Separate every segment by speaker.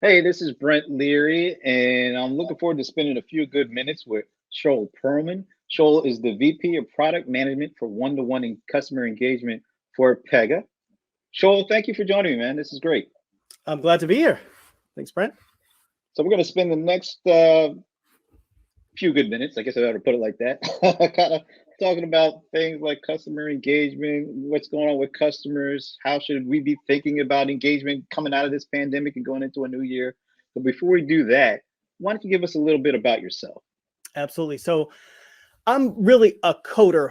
Speaker 1: Hey, this is Brent Leary, and I'm looking forward to spending a few good minutes with Shoel Perlman. Shoel is the VP of Product Management for one-to-one customer engagement for Pega. Shoel, thank you for joining me, man. This is great.
Speaker 2: I'm glad to be here. Thanks, Brent.
Speaker 1: So we're going to spend the next few good minutes, I guess I ought to put it like that, kind of talking about things like customer engagement, what's going on with customers, how should we be thinking about engagement coming out of this pandemic and going into a new year. But before we do that, why don't you give us a little bit about yourself?
Speaker 2: Absolutely. So I'm really a coder,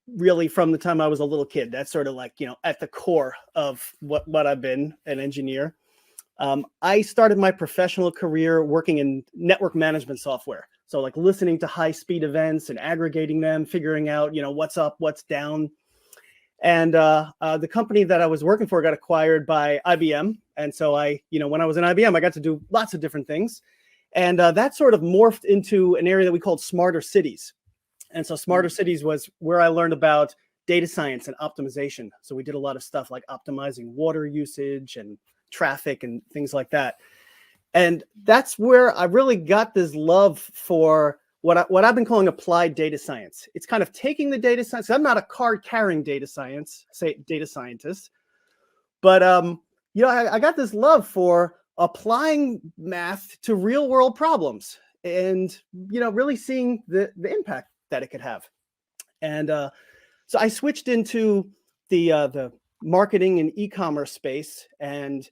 Speaker 2: really from the time I was a little kid. That's sort of like, at the core of what I've been, an engineer. I started my professional career working in network management software. So like listening to high speed events and aggregating them, figuring out, what's up, what's down. And the company that I was working for got acquired by IBM. And so when I was in IBM, I got to do lots of different things. And that sort of morphed into an area that we called smarter cities. And so smarter cities was where I learned about data science and optimization. So we did a lot of stuff like optimizing water usage and traffic and things like that. And that's where I really got this love for what I've been calling applied data science. It's kind of taking the data science. I'm not a card-carrying data scientist, but I got this love for applying math to real-world problems, and really seeing the impact that it could have. And so I switched into the marketing and e-commerce space, and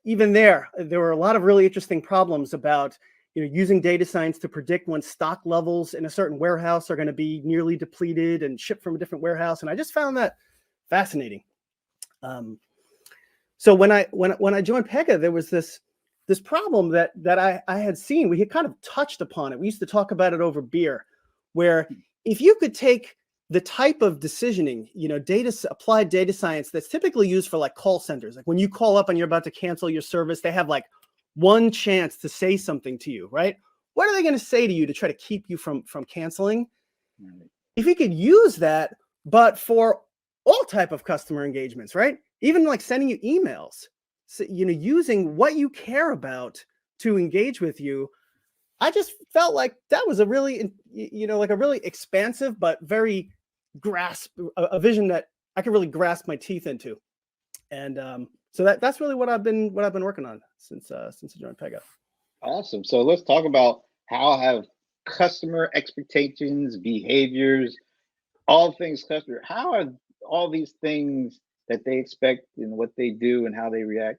Speaker 2: even there were a lot of really interesting problems about using data science to predict when stock levels in a certain warehouse are going to be nearly depleted and shipped from a different warehouse. And I just found that fascinating. So when I joined Pega, there was this problem that I had seen. We had kind of touched upon it. We used to talk about it over beer, where if you could take the type of decisioning, applied data science that's typically used for like call centers, like when you call up and you're about to cancel your service, they have like one chance to say something to you, right? What are they going to say to you to try to keep you from canceling? If you could use that, but for all type of customer engagements, right? Even like sending you emails, so, using what you care about to engage with you. I just felt like that was a really, like a really expansive, but very a vision that I could really grasp my teeth into. And so that's really what I've been working on since I joined Pega.
Speaker 1: Awesome. So let's talk about how have customer expectations, behaviors, all things customer, how are all these things that they expect and what they do and how they react,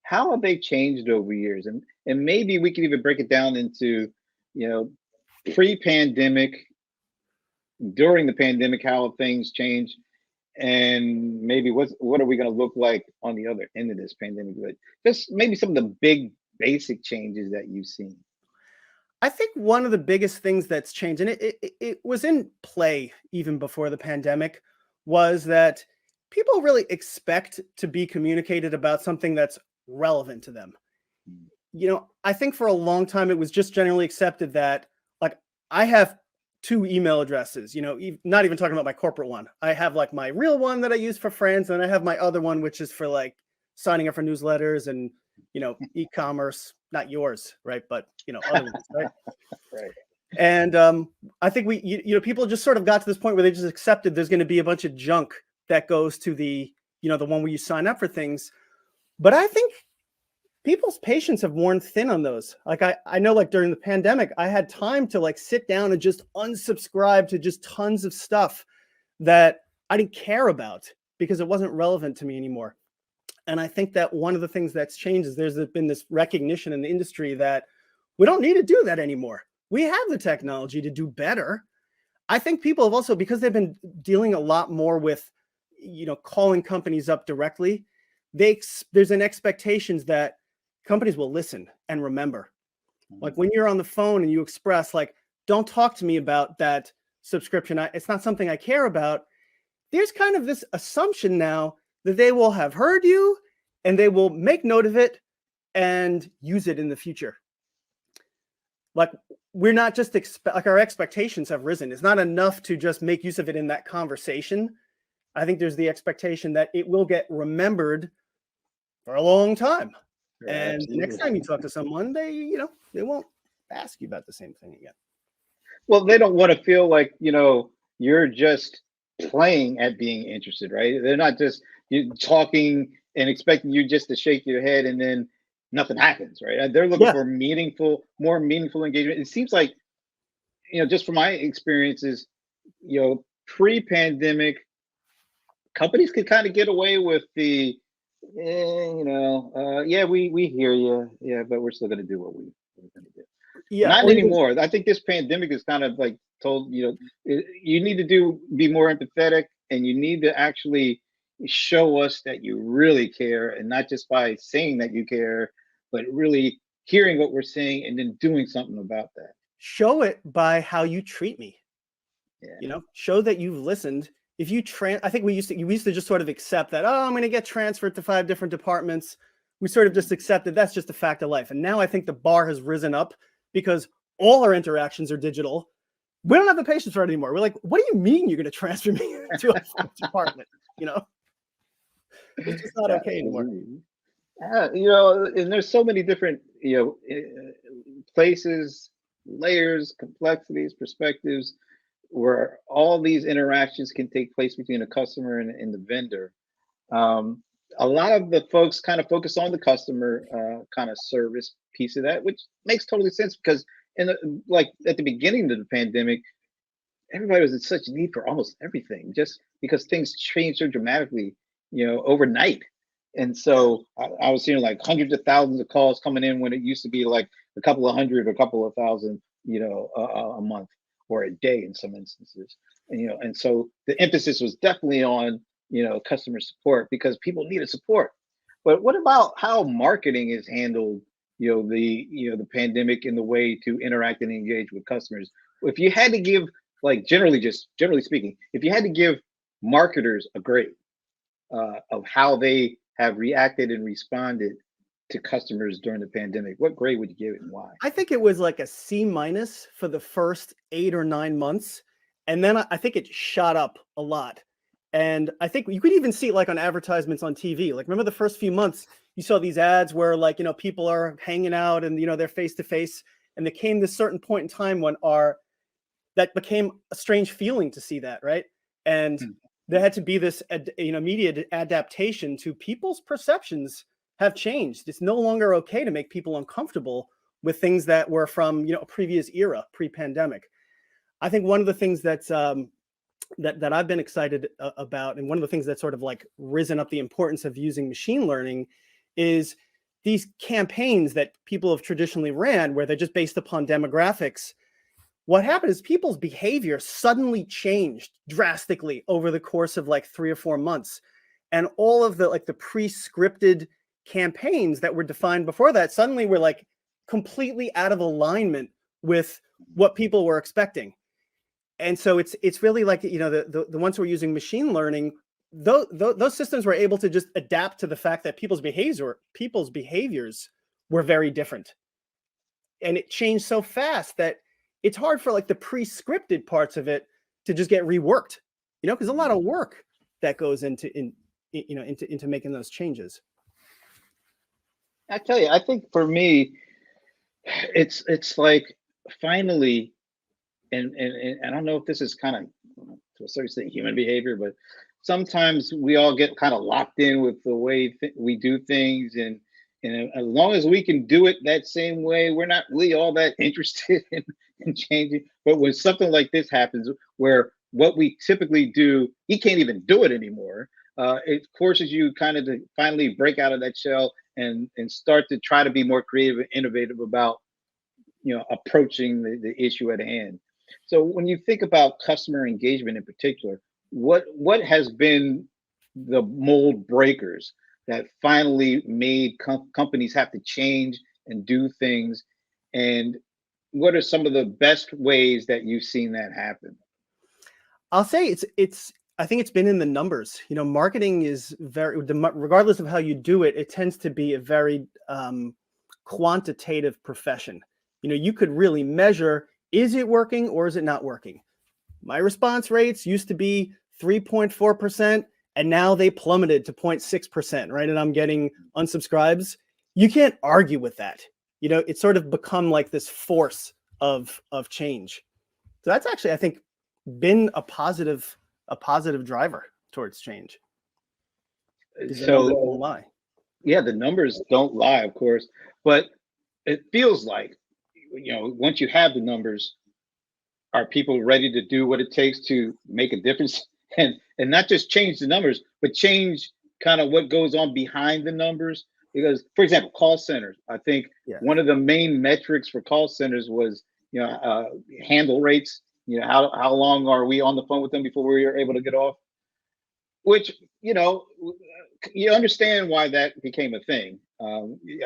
Speaker 1: how have they changed over years? And maybe we can even break it down into, you know, pre-pandemic, during the pandemic, how have things changed, and maybe what are we going to look like on the other end of this pandemic? But just maybe some of the big basic changes that you've seen.
Speaker 2: I think one of the biggest things that's changed, and it was in play even before the pandemic, was that people really expect to be communicated about something that's relevant to them. I think for a long time it was just generally accepted that, like, I have two email addresses, not even talking about my corporate one. I have like my real one that I use for friends, and I have my other one, which is for like signing up for newsletters and, e-commerce, not yours, right? But, other ones, right?
Speaker 1: Right.
Speaker 2: And I think people just sort of got to this point where they just accepted there's going to be a bunch of junk that goes to the one where you sign up for things. But I think people's patience have worn thin on those. Like I know, like during the pandemic, I had time to like sit down and just unsubscribe to just tons of stuff that I didn't care about because it wasn't relevant to me anymore. And I think that one of the things that's changed is there's been this recognition in the industry that we don't need to do that anymore. We have the technology to do better. I think people have also, because they've been dealing a lot more with, calling companies up directly, there's an expectations that companies will listen and remember. Like when you're on the phone and you express like, don't talk to me about that subscription, it's not something I care about. There's kind of this assumption now that they will have heard you and they will make note of it and use it in the future. Like we're not just like our expectations have risen. It's not enough to just make use of it in that conversation. I think there's the expectation that it will get remembered for a long time. And the next
Speaker 1: Absolutely.
Speaker 2: time you talk to someone, they won't ask you about the same thing again.
Speaker 1: Well, they don't want to feel like, you're just playing at being interested, right? They're not just you talking and expecting you just to shake your head and then nothing happens, right? They're looking
Speaker 2: Yeah.
Speaker 1: for more meaningful engagement. It seems like, just from my experiences, pre-pandemic, companies could kind of get away with the, yeah, we hear you, yeah, but we're still going to do what we're going to do.
Speaker 2: Yeah.
Speaker 1: Not
Speaker 2: Or even,
Speaker 1: anymore. I think this pandemic is kind of like told, you need to be more empathetic, and you need to actually show us that you really care, and not just by saying that you care, but really hearing what we're saying and then doing something about that.
Speaker 2: show it by how you treat me.
Speaker 1: Yeah.
Speaker 2: Show that you've listened. If you I think we used to just sort of accept that, oh, I'm going to get transferred to 5 different departments. We sort of just accepted that's just a fact of life. And now I think the bar has risen up because all our interactions are digital. We don't have the patience for it anymore. We're like, what do you mean you're going to transfer me to a 5th department? It's just not okay anymore.
Speaker 1: And there's so many different, places, layers, complexities, perspectives, where all these interactions can take place between a customer and the vendor. A lot of the folks kind of focus on the customer kind of service piece of that, which makes totally sense because like at the beginning of the pandemic, everybody was in such need for almost everything, just because things changed so dramatically, overnight. And so I was hearing like hundreds of thousands of calls coming in when it used to be like a couple of hundred, a couple of thousand, a month or a day in some instances. And so the emphasis was definitely on, customer support because people needed support. But what about how marketing is handled, the pandemic in the way to interact and engage with customers? If you had to give, like, generally speaking, if you had to give marketers a grade of how they have reacted and responded to customers during the pandemic, what grade would you give it and why?
Speaker 2: I think it was like a C- for the first 8 or 9 months. And then I think it shot up a lot. And I think you could even see it like on advertisements on TV. Like, remember the first few months, you saw these ads where like, people are hanging out and, they're face to face. And there came this certain point in time when that became a strange feeling to see that, right? And there had to be this, immediate adaptation to people's perceptions have changed. It's no longer okay to make people uncomfortable with things that were from, a previous era, pre-pandemic. I think one of the things that's that I've been excited about, and one of the things that's sort of like risen up the importance of using machine learning, is these campaigns that people have traditionally ran, where they're just based upon demographics. What happened is people's behavior suddenly changed drastically over the course of like 3 or 4 months, and all of the pre-scripted campaigns that were defined before that suddenly were like completely out of alignment with what people were expecting. And so it's really like, the ones who are using machine learning, those systems were able to just adapt to the fact that people's behaviors were very different, and it changed so fast that it's hard for like the pre-scripted parts of it to just get reworked, because a lot of work that goes into making those changes.
Speaker 1: I tell you, I think for me, it's like finally, and I don't know if this is kind of to a certain extent human behavior, but sometimes we all get kind of locked in with the way we do things, and as long as we can do it that same way, we're not really all that interested in changing. But when something like this happens, where what we typically do, you can't even do it anymore. It forces you kind of to finally break out of that shell and start to try to be more creative and innovative about approaching the issue at hand. So when you think about customer engagement in particular, what has been the mold breakers that finally made companies have to change and do things, and what are some of the best ways that you've seen that happen?
Speaker 2: I'll say I think it's been in the numbers. Marketing is regardless of how you do it, it tends to be a very quantitative profession. You could really measure, is it working or is it not working? My response rates used to be 3.4%, and now they plummeted to 0.6%, right? And I'm getting unsubscribes. you can't argue with that. It's sort of become like this force of change. So that's actually, I think, been a positive driver towards change. The numbers don't lie.
Speaker 1: Yeah, the numbers don't lie, of course, but it feels like, once you have the numbers, are people ready to do what it takes to make a difference and not just change the numbers, but change kind of what goes on behind the numbers? Because, for example, call centers, I think one of the main metrics for call centers was, handle rates. How long are we on the phone with them before we are able to get off? Which, you understand why that became a thing,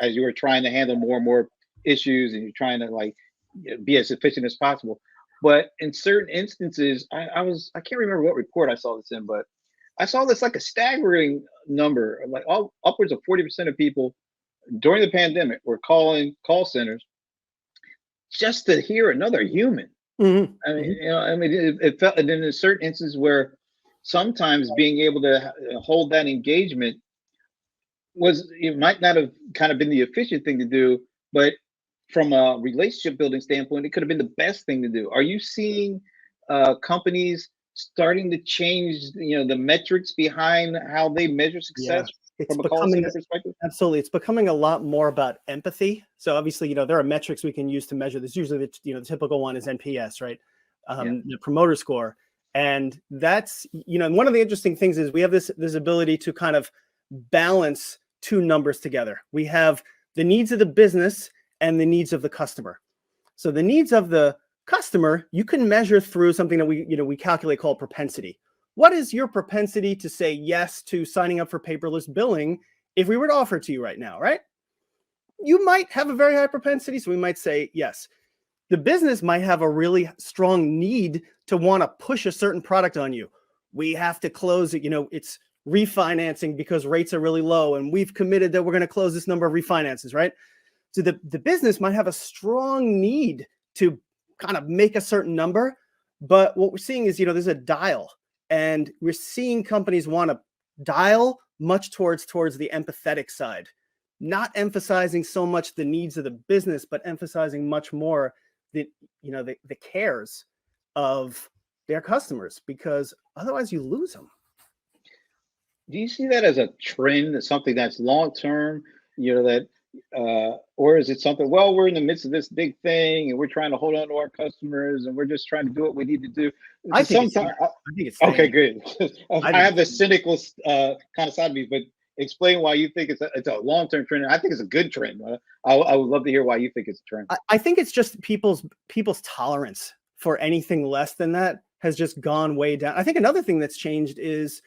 Speaker 1: as you were trying to handle more and more issues, and you're trying to be as efficient as possible. But in certain instances, I can't remember what report I saw this in, but I saw this like a staggering number, like upwards of 40% of people during the pandemic were calling call centers just to hear another human.
Speaker 2: Mm-hmm.
Speaker 1: I mean, it felt, and then in certain instances where sometimes being able to hold that engagement it might not have kind of been the efficient thing to do, but from a relationship building standpoint, it could have been the best thing to do. Are you seeing companies starting to change, the metrics behind how they measure success from a call center perspective?
Speaker 2: Absolutely. It's becoming a lot more about empathy. So obviously, there are metrics we can use to measure this. Usually, the typical one is NPS, right? The promoter score. And that's, one of the interesting things is we have this ability to kind of balance two numbers together. We have the needs of the business and the needs of the customer. So the needs of the customer, you can measure through something that we calculate called propensity. What is your propensity to say yes to signing up for paperless billing if we were to offer it to you right now, right? You might have a very high propensity, so we might say yes. The business might have a really strong need to want to push a certain product on you. We have to close it. It's refinancing because rates are really low, and we've committed that we're going to close this number of refinances, right? So the business might have a strong need to kind of make a certain number, but what we're seeing is, there's a dial, and we're seeing companies want to dial much towards the empathetic side, not emphasizing so much the needs of the business, but emphasizing much more the cares of their customers, because otherwise you lose them.
Speaker 1: Do you see that as a trend, something that's long term, or is it something, well, we're in the midst of this big thing and we're trying to hold on to our customers and we're just trying to do what we need to do?
Speaker 2: I think it's
Speaker 1: okay, good. I have the cynical kind of side of me, but explain why you think it's a long-term trend. I think it's a good trend. I would love to hear why you think it's a trend.
Speaker 2: I think it's just people's tolerance for anything less than that has just gone way down. I think another thing that's changed is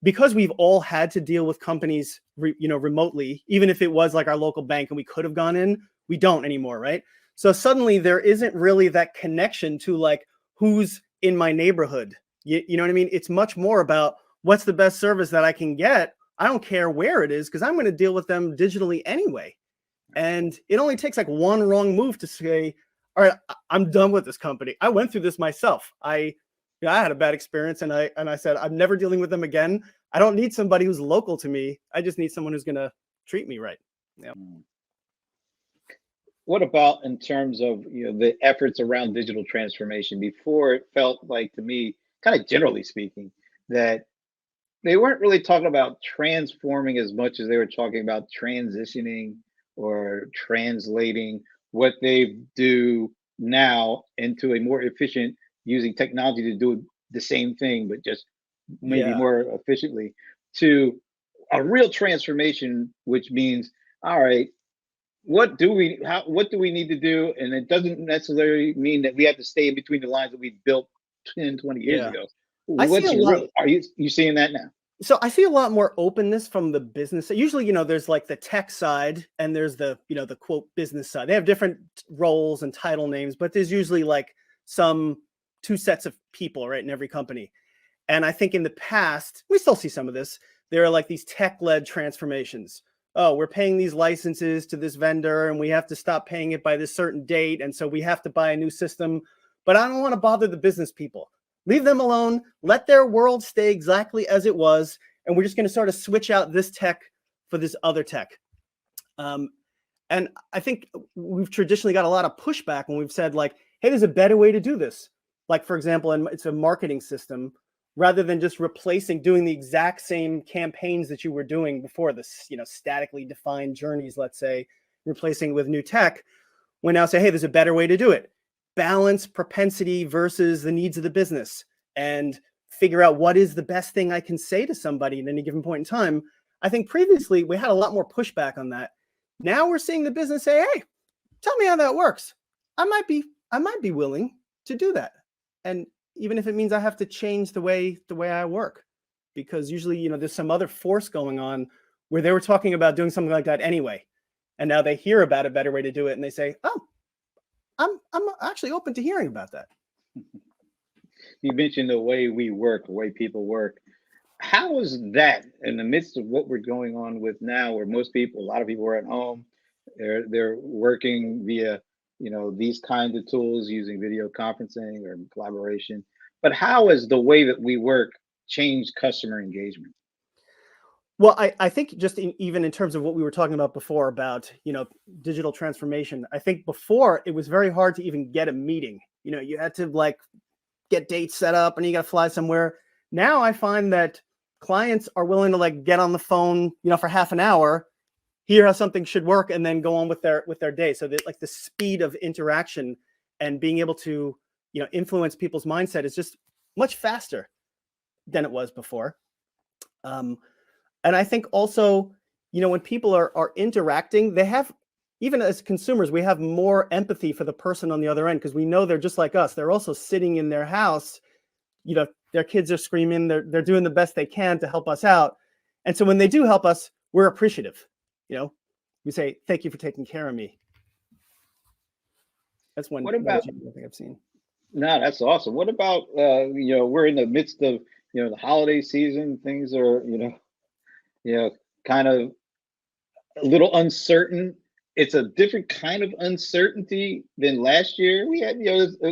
Speaker 2: because we've all had to deal with companies, remotely, even if it was like our local bank and we could have gone in, we don't anymore, right? So suddenly there isn't really that connection to like who's in my neighborhood. You know what I mean? It's much more about what's the best service that I can get. I don't care where it is because I'm going to deal with them digitally anyway. And it only takes like one wrong move to say, all right, I'm done with this company. I went through this myself. I had a bad experience and I said, I'm never dealing with them again. I don't need somebody who's local to me. I just need someone who's going to treat me right. Yeah.
Speaker 1: What about in terms of the efforts around digital transformation? Before, it felt like to me, kind of generally speaking, that they weren't really talking about transforming as much as they were talking about transitioning or translating what they do now into a more efficient, using technology to do the same thing, but just maybe more efficiently, to a real transformation, which means, all right, what do we need to do? And it doesn't necessarily mean that we have to stay in between the lines that we built 10, 20 years ago. Are you seeing that now?
Speaker 2: So I see a lot more openness from the business. Usually, there's like the tech side and there's the, the quote business side. They have different roles and title names, but there's usually like some two sets of people, right, in every company. And I think in the past, we still see some of this. There are like these tech-led transformations. Oh, we're paying these licenses to this vendor and we have to stop paying it by this certain date. And so we have to buy a new system, but I don't want to bother the business people. Leave them alone. Let their world stay exactly as it was. And we're just going to sort of switch out this tech for this other tech. And I think we've traditionally got a lot of pushback when we've said like, hey, there's a better way to do this. Like, for example, and it's a marketing system, rather than just doing the exact same campaigns that you were doing before, this, statically defined journeys, let's say, replacing with new tech. We now say, hey, there's a better way to do it. Balance propensity versus the needs of the business, and figure out what is the best thing I can say to somebody at any given point in time. I think previously we had a lot more pushback on that. Now we're seeing the business say, hey, tell me how that works. I might be willing to do that. And even if it means I have to change the way I work, because usually, there's some other force going on where they were talking about doing something like that anyway. And now they hear about a better way to do it and they say, oh, I'm actually open to hearing about that.
Speaker 1: You mentioned the way we work, the way people work. How is that in the midst of what we're going on with now, where a lot of people are at home, they're working via, these kinds of tools using video conferencing or collaboration. But how has the way that we work changed customer engagement?
Speaker 2: Well, I think just even in terms of what we were talking about before about, digital transformation, I think before it was very hard to even get a meeting. You had to like get dates set up and you got to fly somewhere. Now I find that clients are willing to like get on the phone, for half an hour, hear how something should work, and then go on with their day. So that like the speed of interaction and being able to, influence people's mindset is just much faster than it was before. And I think also, when people are interacting, they have, even as consumers, we have more empathy for the person on the other end, because we know they're just like us. They're also sitting in their house, their kids are screaming, they're doing the best they can to help us out. And so when they do help us, we're appreciative. We say, thank you for taking care of me. That's one thing I think I've seen.
Speaker 1: No, that's awesome. What about, we're in the midst of, the holiday season. Things are, kind of a little uncertain. It's a different kind of uncertainty than last year. We had,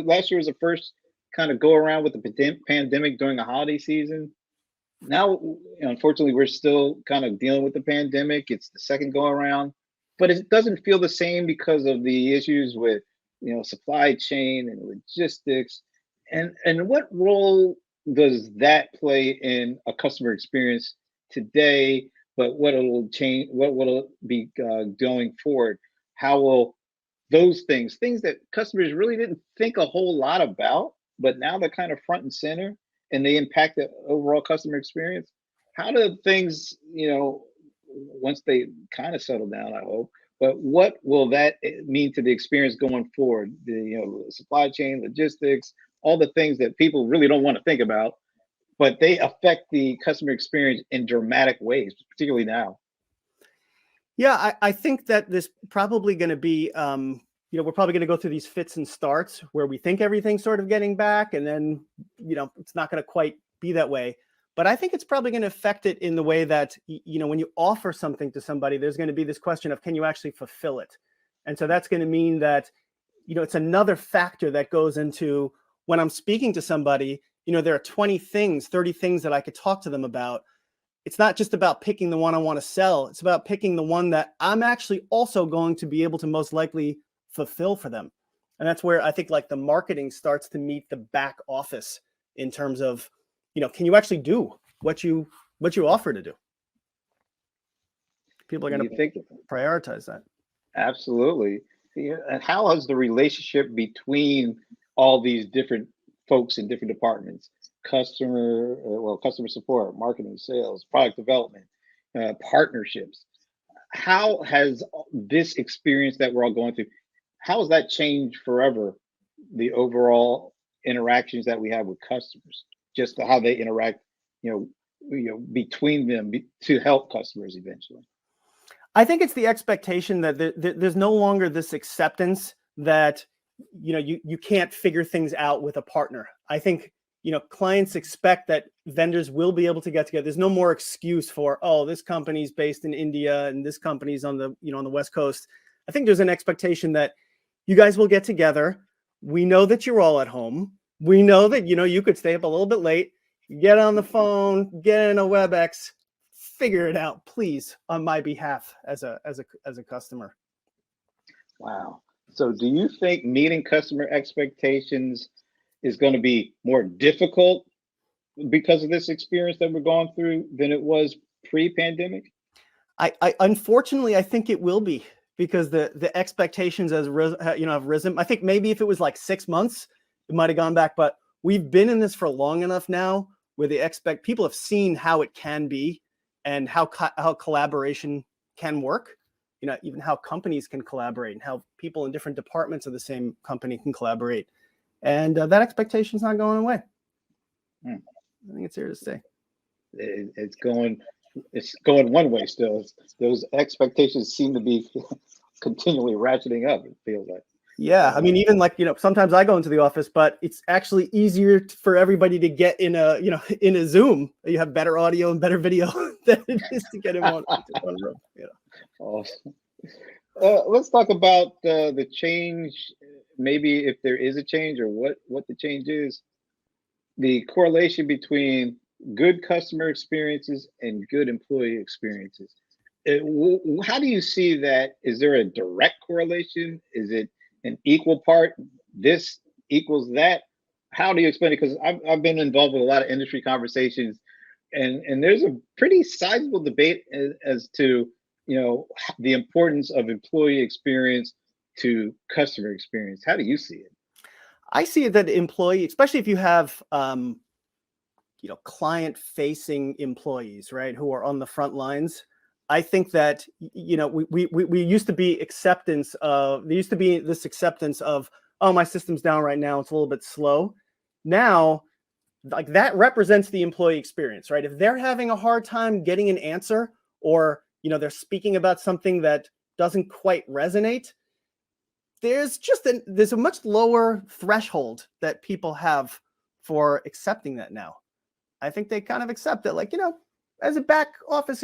Speaker 1: last year was the first kind of go around with the pandemic during the holiday season. Now, unfortunately, we're still kind of dealing with the pandemic. It's the second go around, but it doesn't feel the same because of the issues with, supply chain and logistics. And what role does that play in a customer experience today? But what it'll change, what will it be going forward? How will those things that customers really didn't think a whole lot about, but now they're kind of front and center and they impact the overall customer experience? How do things, once they kind of settle down, I hope, but what will that mean to the experience going forward? The supply chain, logistics, all the things that people really don't want to think about, but they affect the customer experience in dramatic ways, particularly now.
Speaker 2: Yeah, I think that there's probably going to be, we're probably going to go through these fits and starts where we think everything's sort of getting back, and then, it's not going to quite be that way. But I think it's probably going to affect it in the way that, when you offer something to somebody, there's going to be this question of, can you actually fulfill it? And so that's going to mean that, it's another factor that goes into when I'm speaking to somebody, there are 20 things, 30 things that I could talk to them about. It's not just about picking the one I want to sell. It's about picking the one that I'm actually also going to be able to most likely fulfill for them. And that's where I think like the marketing starts to meet the back office in terms of, can you actually do what you offer to do? People are going to prioritize that.
Speaker 1: Absolutely. Yeah, and how has the relationship between all these different folks in different departments, customer support, marketing, sales, product development, partnerships, how has this experience that we're all going through, how has that changed forever the overall interactions that we have with customers, just how they interact, between them to help customers eventually?
Speaker 2: I think it's the expectation that there's no longer this acceptance that, you can't figure things out with a partner. I think, clients expect that vendors will be able to get together. There's no more excuse for, oh, this company's based in India and this company's on the, on the West Coast. I think there's an expectation that you guys will get together. We know that you're all at home. We know that, you could stay up a little bit late, get on the phone, get in a WebEx, figure it out, please, on my behalf as a customer.
Speaker 1: Wow. So do you think meeting customer expectations is going to be more difficult because of this experience that we're going through than it was pre-pandemic?
Speaker 2: I unfortunately I think it will be because the expectations have risen. I think maybe if it was like 6 months, it might have gone back, but we've been in this for long enough now where the expect people have seen how it can be and how collaboration can work. Even how companies can collaborate and how people in different departments of the same company can collaborate, and that expectation is not going away.
Speaker 1: Hmm.
Speaker 2: I think it's here to stay.
Speaker 1: It's going one way still. Those expectations seem to be continually ratcheting up, it feels like.
Speaker 2: Yeah, I mean, even like sometimes I go into the office, but it's actually easier for everybody to get in a in a Zoom. You have better audio and better video than it is to get in one room.
Speaker 1: Awesome. Let's talk about the change. Maybe if there is a change, or what the change is. The correlation between good customer experiences and good employee experiences. How do you see that? Is there a direct correlation? Is it an equal part? This equals that? How do you explain it? Because I've been involved with a lot of industry conversations, and there's a pretty sizable debate as to the importance of employee experience to customer experience. How do you see it?
Speaker 2: I see that employee, especially if you have client-facing employees, right, who are on the front lines. I think that we used to be acceptance of there used to be this acceptance of, oh, my system's down right now, it's a little bit slow. Now, like, that represents the employee experience, right? If they're having a hard time getting an answer, or they're speaking about something that doesn't quite resonate, there's a much lower threshold that people have for accepting that now. I think they kind of accept that, like, as a back office,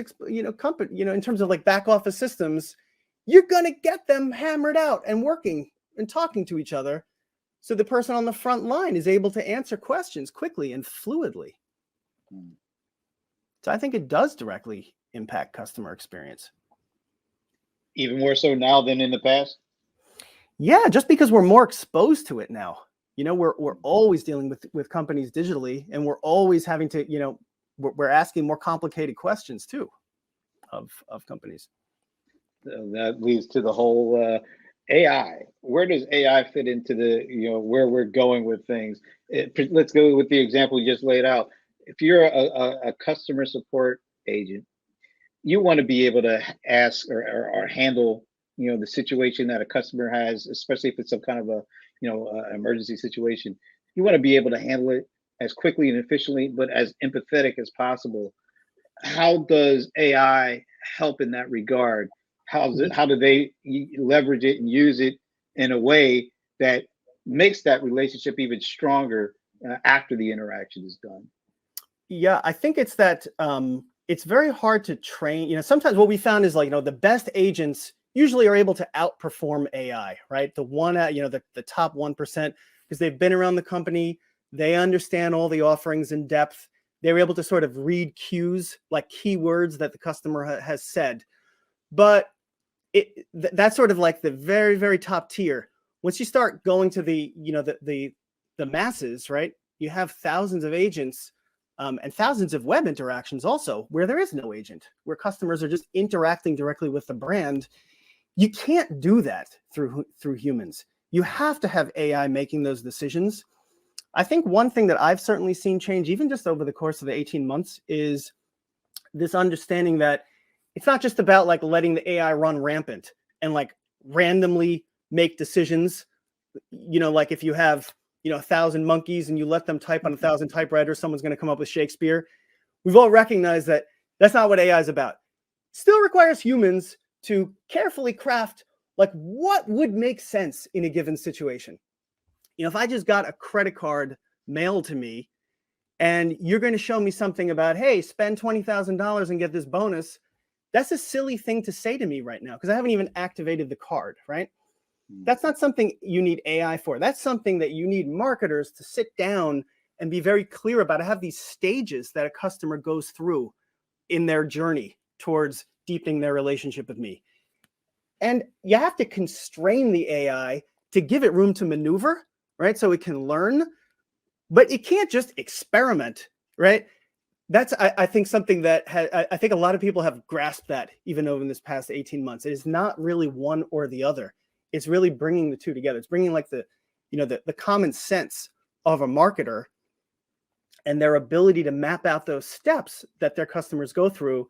Speaker 2: company, in terms of like back office systems, you're going to get them hammered out and working and talking to each other. So the person on the front line is able to answer questions quickly and fluidly. So I think it does directly impact customer experience.
Speaker 1: Even more so now than in the past?
Speaker 2: Yeah, just because we're more exposed to it now. We're always dealing with companies digitally, and we're always having to, we're asking more complicated questions too of companies.
Speaker 1: That leads to the whole AI. Where does AI fit into where we're going with things? Let's go with the example you just laid out. If you're a customer support agent, you want to be able to ask or handle the situation that a customer has, especially if it's some kind of a emergency situation. You want to be able to handle it as quickly and efficiently, but as empathetic as possible. How does AI help in that regard? How do they leverage it and use it in a way that makes that relationship even stronger after the interaction is done?
Speaker 2: Yeah, I think it's that it's very hard to train. Sometimes what we found is, like, the best agents usually are able to outperform AI, right? The top 1%, because they've been around the company, they understand all the offerings in depth. They were able to sort of read cues, like keywords that the customer has said. But that's sort of like the very, very top tier. Once you start going to the masses, right? You have thousands of agents and thousands of web interactions also, where there is no agent, where customers are just interacting directly with the brand. You can't do that through humans. You have to have AI making those decisions. I think one thing that I've certainly seen change, even just over the course of the 18 months, is this understanding that it's not just about like letting the AI run rampant and like randomly make decisions. Like if you have 1,000 monkeys and you let them type on 1,000 typewriters, someone's going to come up with Shakespeare. We've all recognized that that's not what AI is about. Still requires humans to carefully craft, like, what would make sense in a given situation. If I just got a credit card mailed to me and you're going to show me something about, hey, spend $20,000 and get this bonus, that's a silly thing to say to me right now because I haven't even activated the card, right? That's not something you need AI for. That's something that you need marketers to sit down and be very clear about. I have these stages that a customer goes through in their journey towards deepening their relationship with me. And you have to constrain the AI to give it room to maneuver, right? So it can learn, but it can't just experiment, right? That's, I think, something that I think a lot of people have grasped that even over in this past 18 months. It is not really one or the other. It's really bringing the two together. It's bringing like the common sense of a marketer and their ability to map out those steps that their customers go through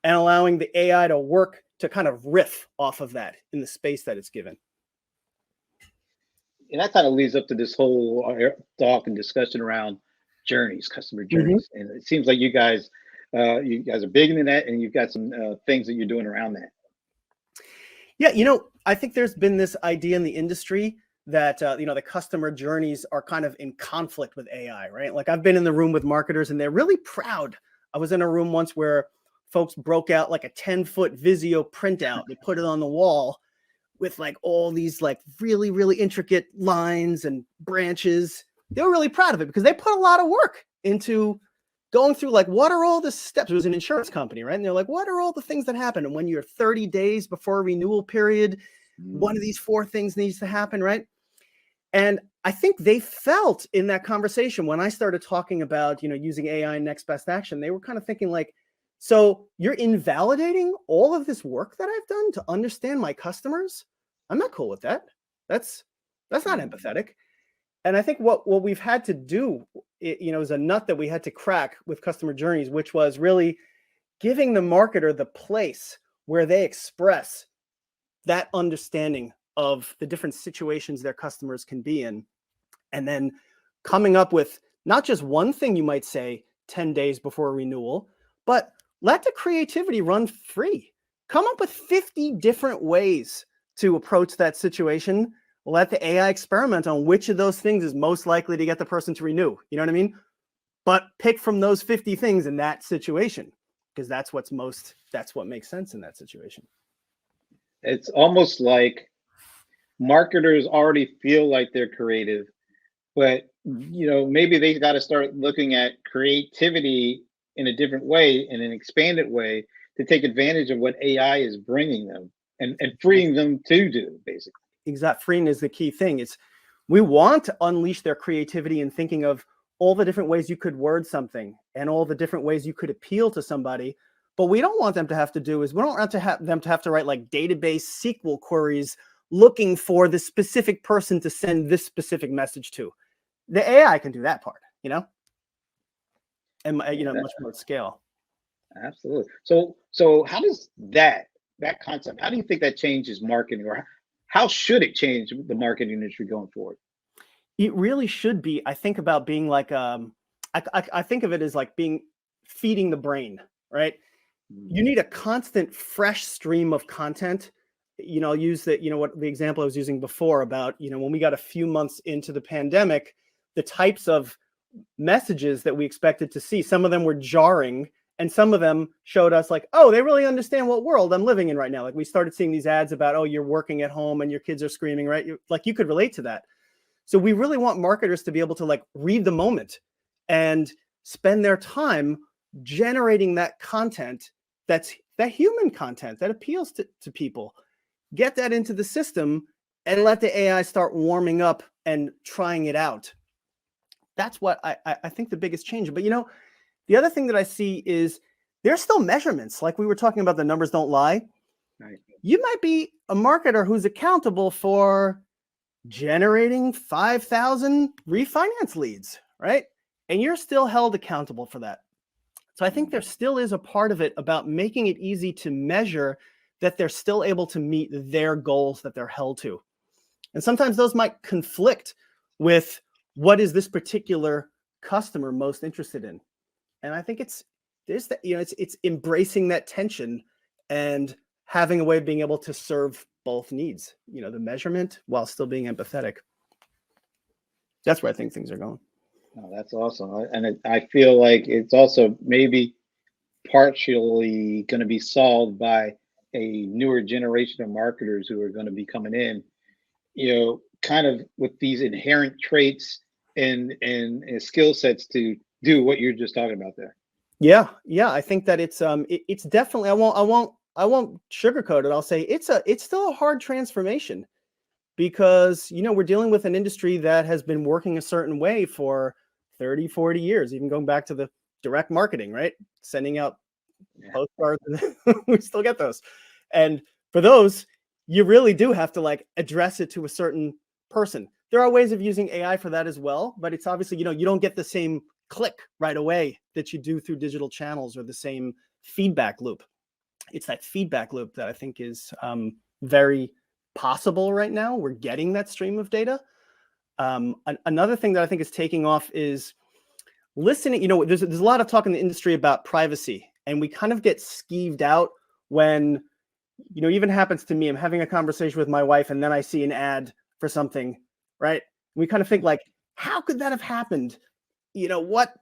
Speaker 2: and allowing the AI to work to kind of riff off of that in the space that it's given.
Speaker 1: And that kind of leads up to this whole talk and discussion around journeys, customer
Speaker 2: Mm-hmm.
Speaker 1: journeys. And it seems like you guys are big into that, and you've got some things that you're doing around that.
Speaker 2: Yeah, I think there's been this idea in the industry that the customer journeys are kind of in conflict with AI, right? Like I've been in the room with marketers and they're really proud. I was in a room once where folks broke out like a 10-foot Visio printout. They put it on the wall with like all these like really, really intricate lines and branches. They were really proud of it because they put a lot of work into going through like, what are all the steps? It was an insurance company, right? And they're like, what are all the things that happen? And when you're 30 days before a renewal period, one of these 4 things needs to happen, right? And I think they felt in that conversation when I started talking about, using AI and next best action, they were kind of thinking like, so you're invalidating all of this work that I've done to understand my customers? I'm not cool with that. That's not empathetic. And I think what we've had to do, is a nut that we had to crack with customer journeys, which was really giving the marketer the place where they express that understanding of the different situations their customers can be in. And then coming up with not just one thing you might say 10 days before a renewal, but let the creativity run free. Come up with 50 different ways to approach that situation. Let the AI experiment on which of those things is most likely to get the person to renew. You know what I mean? But pick from those 50 things in that situation, because that's what makes sense in that situation.
Speaker 1: It's almost like marketers already feel like they're creative, but maybe they got to start looking at creativity in a different way, in an expanded way, to take advantage of what AI is bringing them and freeing them to do, basically.
Speaker 2: Exact freeing is the key thing. We want to unleash their creativity in thinking of all the different ways you could word something and all the different ways you could appeal to somebody. But we don't want them to have to do is we don't want them to have to write like database SQL queries looking for the specific person to send this specific message to. The AI can do that part, and much more at scale.
Speaker 1: Absolutely. So how does that concept, how do you think that changes marketing, or how should it change the marketing industry going forward?
Speaker 2: It really should be, I think, about being like, I think of it as like feeding the brain, right? You need a constant fresh stream of content. I'll use what the example I was using before about, when we got a few months into the pandemic, the types of messages that we expected to see, some of them were jarring and some of them showed us like, oh, they really understand what world I'm living in right now. Like we started seeing these ads about, oh, you're working at home and your kids are screaming, right? You could relate to that. So we really want marketers to be able to like read the moment and spend their time generating that content, that human content that appeals to people. Get that into the system and let the AI start warming up and trying it out. That's what I think the biggest change. But the other thing that I see is there's still measurements. Like we were talking about, the numbers don't lie.
Speaker 1: Right.
Speaker 2: You might be a marketer who's accountable for generating 5,000 refinance leads, right? And you're still held accountable for that. So I think there still is a part of it about making it easy to measure that they're still able to meet their goals that they're held to. And sometimes those might conflict with what is this particular customer most interested in. And I think it's embracing that tension and having a way of being able to serve both needs, the measurement while still being empathetic. That's where I think things are going.
Speaker 1: Oh, that's awesome. And I feel like it's also maybe partially going to be solved by a newer generation of marketers who are going to be coming in, kind of with these inherent traits and skill sets to do what you're just talking about there.
Speaker 2: Yeah. I think that it's definitely, I won't I won't sugarcoat it. I'll say it's still a hard transformation because, we're dealing with an industry that has been working a certain way for 30, 40 years, even going back to the direct marketing, right? Sending out postcards. We still get those. And for those, you really do have to like address it to a certain person. There are ways of using AI for that as well, but it's obviously, you don't get the same click right away that you do through digital channels or the same feedback loop. It's that feedback loop that I think is very possible right now. We're getting that stream of data. Another thing that I think is taking off is listening. There's a lot of talk in the industry about privacy, and we kind of get skeeved out when, even happens to me. I'm having a conversation with my wife, and then I see an ad for something, right? We kind of think like, how could that have happened? What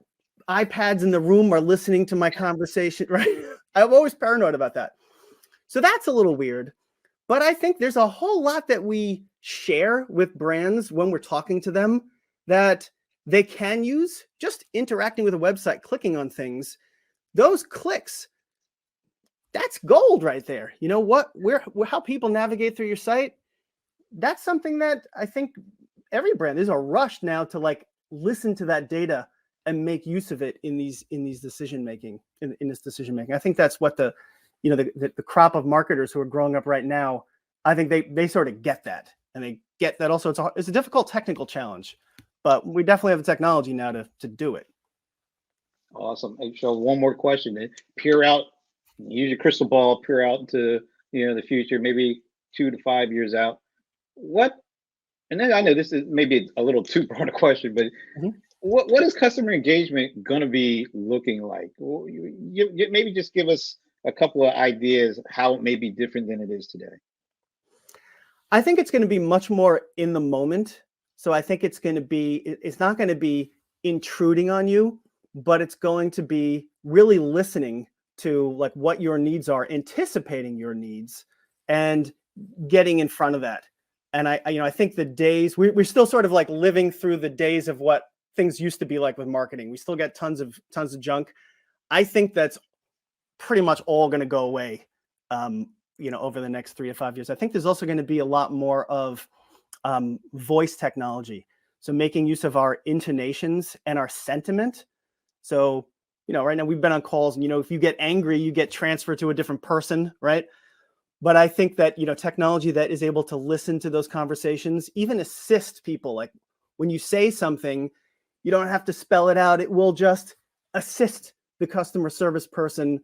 Speaker 2: iPads in the room are listening to my conversation, right? I'm always paranoid about that. So that's a little weird. But I think there's a whole lot that we share with brands when we're talking to them that they can use. Just interacting with a website, clicking on things, those clicks, that's gold right there. How people navigate through your site, that's something that I think every brand, there's a rush now to like listen to that data and make use of it in these decision making, in this decision making. I think that's what the crop of marketers who are growing up right now, I think they sort of get that, and they get that also it's a difficult technical challenge, but we definitely have the technology now to do it.
Speaker 1: Awesome. Hey, so one more question. Peer out, use your crystal ball, peer out into the future, maybe 2 to 5 years out. And then I know this is maybe a little too broad a question, but what is customer engagement going to be looking like? You maybe just give us a couple of ideas how it may be different than it is today.
Speaker 2: I think it's going to be much more in the moment. So I think it's not going to be intruding on you, but it's going to be really listening to like what your needs are, anticipating your needs, and getting in front of that. And I think the days we're still sort of like living through the days of what things used to be like with marketing. We still get tons of junk. I think that's pretty much all going to go away, over the next 3 to 5 years. I think there's also going to be a lot more of voice technology. So making use of our intonations and our sentiment. So, right now we've been on calls and, if you get angry, you get transferred to a different person, right? But I think that, technology that is able to listen to those conversations, even assist people. Like when you say something, you don't have to spell it out. It will just assist the customer service person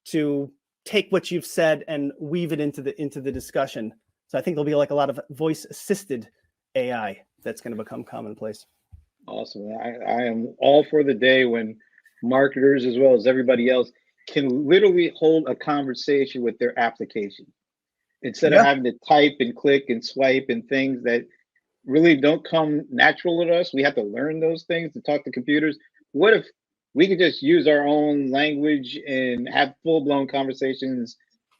Speaker 2: to take what you've said and weave it into the discussion. So I think there'll be like a lot of voice assisted AI that's going to become commonplace.
Speaker 1: Awesome. I am all for the day when marketers, as well as everybody else, can literally hold a conversation with their application instead of having to type and click and swipe and things that really don't come natural to us. We have to learn those things to talk to computers. What if we could just use our own language and have full-blown conversations?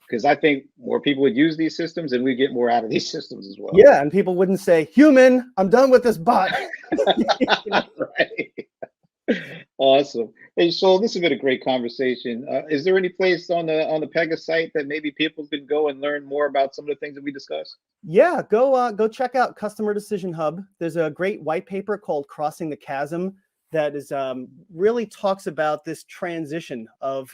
Speaker 1: Because I think more people would use these systems and we get more out of these systems as well.
Speaker 2: Yeah, and people wouldn't say, "Human, I'm done with this bot."
Speaker 1: Right. Awesome. Hey, Shoel, this has been a great conversation. Is there any place on the Pega site that maybe people can go and learn more about some of the things that we discussed?
Speaker 2: Yeah, go check out Customer Decision Hub. There's a great white paper called "Crossing the Chasm" that is really talks about this transition of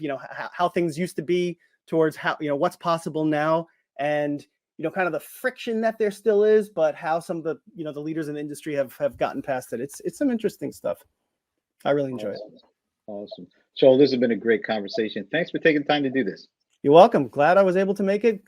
Speaker 2: how things used to be towards how what's possible now, and kind of the friction that there still is, but how some of the the leaders in the industry have gotten past it. It's some interesting stuff. I really enjoy it.
Speaker 1: Awesome. Shoel, this has been a great conversation. Thanks for taking time to do this.
Speaker 2: You're welcome. Glad I was able to make it.